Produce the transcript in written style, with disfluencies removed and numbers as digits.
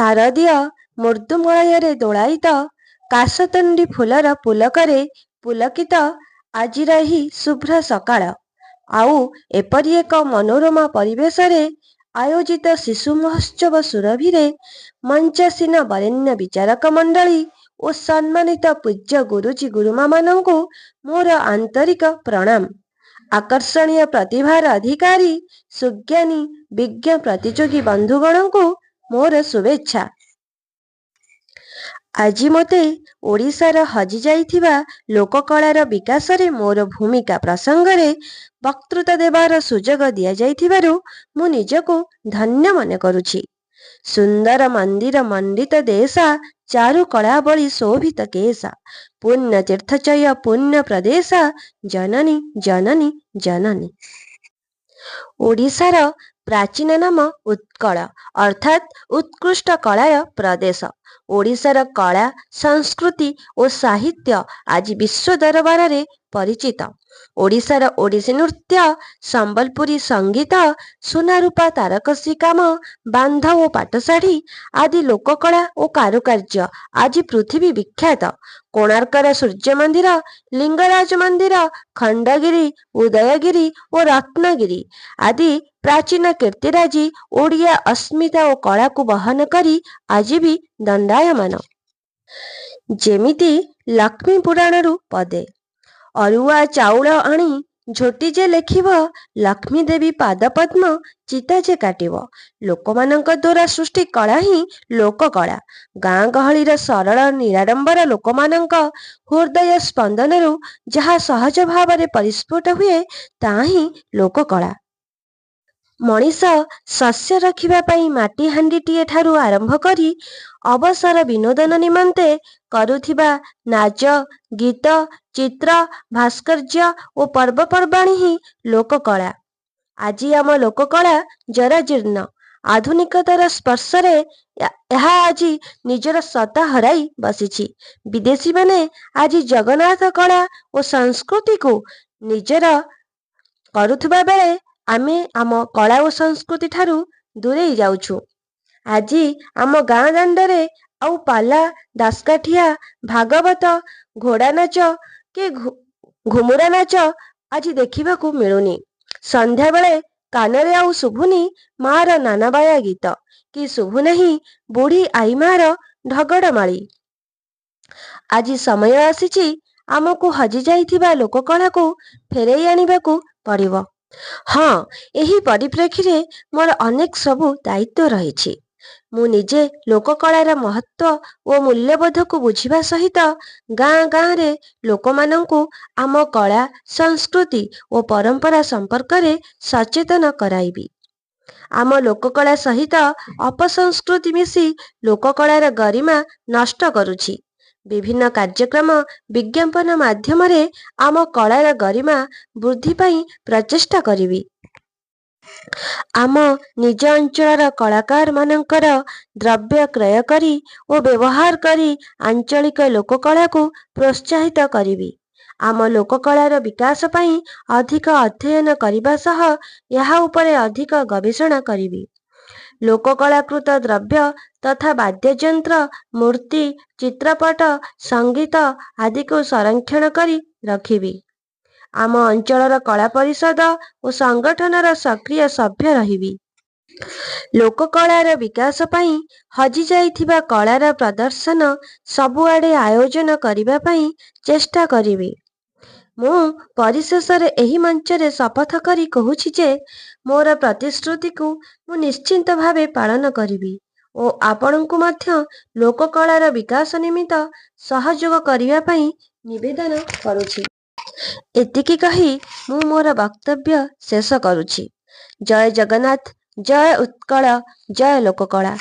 ଶାରଦୀୟ ମୃଦୁମଳୟରେ ଦୋଳାୟିତ କାଶତଣ୍ଡି ଫୁଲର ପୁଲକରେ ପୁଲକିତ ଆଜିର ଏହି ଶୁଭ୍ର ସକାଳ। ଆଉ ଏପରି ଏକ ମନୋରମ ପରିବେଶରେ ଆୟୋଜିତ ଶିଶୁ ମହୋତ୍ସବ ସୁରଭିରେ ମଞ୍ଚାସୀନ ବରେଣ୍ୟ ବିଚାରକ ମଣ୍ଡଳୀ ଓ ସମ୍ମାନିତ ପୂଜ୍ୟ ଗୁରୁଜୀ ଗୁରୁମାମାନଙ୍କୁ ମୋର ଆନ୍ତରିକ ପ୍ରଣାମ। ଆକର୍ଷଣୀୟ ପ୍ରତିଭାର ଅଧିକାରୀ ସୁଜ୍ଞାନୀ ବିଜ୍ଞ ପ୍ରତିଯୋଗୀ ବନ୍ଧୁଗଣଙ୍କୁ ମୋର ଶୁଭେଚ୍ଛା। ଆଜି ମୋତେ ଓଡ଼ିଶାର ହଜିଯାଇଥିବା ଲୋକକଳାର ବିକାଶରେ ମୋର ଭୂମିକା ପ୍ରସଙ୍ଗରେ ବକ୍ତୃତା ଦେବାର ସୁଯୋଗ ଦିଆଯାଇଥିବାରୁ ମୁଁ ନିଜକୁ ଧନ୍ୟ ମନେ କରୁଛି। ସୁନ୍ଦର ମନ୍ଦିର ମଣ୍ଡିତ ଦେଶା ଚାରୁ କଳାବଳୀ ଶୋଭିତ କେଶା ପୁଣ୍ୟ ତୀର୍ଥଚୟ ପୁଣ୍ୟ ପ୍ରଦେଶା ଜନନୀ ଜନନୀ ଜନନୀ। ଓଡ଼ିଶାର ପ୍ରାଚୀନ ନାମ ଉତ୍କଳ ଅର୍ଥାତ୍ ଉତ୍କୃଷ୍ଟ କଳାର ପ୍ରଦେଶ। ଓଡ଼ିଶାର କଳା ସଂସ୍କୃତି ଓ ସାହିତ୍ୟ ଆଜି ବିଶ୍ୱ ଦରବାରରେ ପରିଚିତ। ଓଡ଼ିଶାର ଓଡ଼ିଶୀ ନୃତ୍ୟ ସମ୍ବଲପୁରୀ ସଙ୍ଗୀତ ସୁନାରୂପା ତାରକସୀ କାମ ବାନ୍ଧ ଓ ପାଟଶାଢ଼ୀ ଆଦି ଲୋକକଳା ଓ କାରୁକାର୍ଯ୍ୟ ଆଜି ପୃଥିବୀ ବିଖ୍ୟାତ। କୋଣାର୍କର ସୂର୍ଯ୍ୟ ମନ୍ଦିର ଲିଙ୍ଗରାଜ ମନ୍ଦିର ଖଣ୍ଡଗିରି ଉଦୟଗିରି ଓ ରତ୍ନଗିରି ଆଦି ପ୍ରାଚୀନ କୀର୍ତ୍ତିରାଜି ଓଡ଼ିଆ ଅସ୍ମିତା ଓ କଳାକୁ ବହନ କରି ଆଜି ବି ଦଣ୍ଡାୟମାନ। ଯେମିତି ଲକ୍ଷ୍ମୀ ପୁରାଣରୁ ପଦେ ଅରୁଆ ଚାଉଳ ଆଣି ଝୋଟି ଯେ ଲେଖିବ ଲକ୍ଷ୍ମୀ ଦେବୀ ପାଦପଦ୍ମ ଚିତା ଯେ କାଟିବ। ଲୋକମାନଙ୍କ ଦ୍ୱାରା ସୃଷ୍ଟି କଳା ହିଁ ଲୋକକଳା। ଗାଁ ଗହଳିର ସରଳ ନିରାଡମ୍ବର ଲୋକମାନଙ୍କ ହୃଦୟ ସ୍ପନ୍ଦନରୁ ଯାହା ସହଜ ଭାବରେ ପରିସ୍ଫୁଟ ହୁଏ ତାହା ହିଁ ଲୋକକଳା। ମଣିଷ ଶସ୍ୟ ରଖିବା ପାଇଁ ମାଟି ହାଣ୍ଡିଟିଏ ଠାରୁ ଆରମ୍ଭ କରି ଅବସର ବିନୋଦନ ନିମନ୍ତେ କରୁଥିବା ନାଚ ଗୀତ ଚିତ୍ର ଭାସ୍କର୍ଯ୍ୟ ଓ ପର୍ବପର୍ବାଣୀ ହିଁ ଲୋକକଳା। ଆଜି ଆମ ଲୋକକଳା ଜରାଜୀର୍ଣ୍ଣ। ଆଧୁନିକତାର ସ୍ପର୍ଶରେ ଏହା ଆଜି ନିଜର ସତ୍ତା ହରାଇ ବସିଛି। ବିଦେଶୀମାନେ ଆଜି ଜଗନ୍ନାଥ କଳା ଓ ସଂସ୍କୃତିକୁ ନିଜର କରୁଥିବା ବେଳେ ଆମେ ଆମ କଳା ଓ ସଂସ୍କୃତି ଠାରୁ ଦୂରେଇ ଯାଉଛୁ। ଆଜି ଆମ ଗାଁ ଦାଣ୍ଡରେ ଆଉ ପାଲା ଦାସକାଠିଆ ଭାଗବତ ଘୋଡ଼ା ନାଚ କି ଘୁମୁରା ନାଚ ଆଜି ଦେଖିବାକୁ ମିଳୁନି। ସନ୍ଧ୍ୟାବେଳେ କାନରେ ଆଉ ଶୁଭୁନି ମା'ର ନାନାବାୟା ଗୀତ କି ଶୁଭୁନାହିଁ ବୁଢ଼ୀ ଆଈମା'ର ଢଗଡ଼ମାଳି। ଆଜି ସମୟ ଆସିଛି ଆମକୁ ହଜିଯାଇଥିବା ଲୋକକଳାକୁ ଫେରାଇ ଆଣିବାକୁ ପଡ଼ିବ। ହଁ, ଏହି ପରିପ୍ରେକ୍ଷୀରେ ମୋର ଅନେକ ସବୁ ଦାୟିତ୍ୱ ରହିଛି। ମୁଁ ନିଜେ ଲୋକକଳାର ମହତ୍ତ୍ୱ ଓ ମୂଲ୍ୟବୋଧକୁ ବୁଝିବା ସହିତ ଗାଁ ଗାଁରେ ଲୋକମାନଙ୍କୁ ଆମ କଳା ସଂସ୍କୃତି ଓ ପରମ୍ପରା ସମ୍ପର୍କରେ ସଚେତନ କରାଇବି। ଆମ ଲୋକକଳା ସହିତ ଅପସଂସ୍କୃତି ମିଶି ଲୋକକଳାର ଗରିମା ନଷ୍ଟ କରୁଛି। ବିଭିନ୍ନ କାର୍ଯ୍ୟକ୍ରମ ବିଜ୍ଞାପନ ମାଧ୍ୟମରେ ଆମ କଳାର ଗରିମା ବୃଦ୍ଧି ପାଇଁ ପ୍ରଚେଷ୍ଟା କରିବି। ଆମ ନିଜ ଅଞ୍ଚଳର କଳାକାରମାନଙ୍କର ଦ୍ରବ୍ୟ କ୍ରୟ କରି ଓ ବ୍ୟବହାର କରି ଆଞ୍ଚଳିକ ଲୋକକଳାକୁ ପ୍ରୋତ୍ସାହିତ କରିବି। ଆମ ଲୋକକଳାର ବିକାଶ ପାଇଁ ଅଧିକ ଅଧ୍ୟୟନ କରିବା ସହ ଏହା ଉପରେ ଅଧିକ ଗବେଷଣା କରିବି। ଲୋକକଳାକୃତ ଦ୍ରବ୍ୟ ତଥା ବାଦ୍ୟଯନ୍ତ୍ର ମୂର୍ତ୍ତି ଚିତ୍ରପଟ ସଙ୍ଗୀତ ଆଦିକୁ ସଂରକ୍ଷଣ କରି ରଖିବି। ଆମ ଅଞ୍ଚଳର କଳା ପରିଷଦ ଓ ସଂଗଠନର ସକ୍ରିୟ ସଭ୍ୟ ରହିବି। ଲୋକକଳାର ବିକାଶ ପାଇଁ ହଜିଯାଇଥିବା କଳାର ପ୍ରଦର୍ଶନ ସବୁଆଡ଼େ ଆୟୋଜନ କରିବା ପାଇଁ ଚେଷ୍ଟା କରିବି। ମୁଁ ପରିଶେଷରେ ଏହି ମଞ୍ଚରେ ଶପଥ କରି କହୁଛି ଯେ ମୋର ପ୍ରତିଶ୍ରୁତିକୁ ମୁଁ ନିଶ୍ଚିତ ଭାବେ ପାଳନ କରିବି ଓ ଆପଣଙ୍କୁ ମଧ୍ୟ ଲୋକକଳାର ବିକାଶ ନିମିତ୍ତ ସହଯୋଗ କରିବା ପାଇଁ ନିବେଦନ କରୁଛି। ଏତିକି କହି ମୁଁ ମୋର ବକ୍ତବ୍ୟ ଶେଷ କରୁଛି। ଜୟ ଜଗନ୍ନାଥ ଜୟ ଉତ୍କଳ ଜୟ ଲୋକକଳା।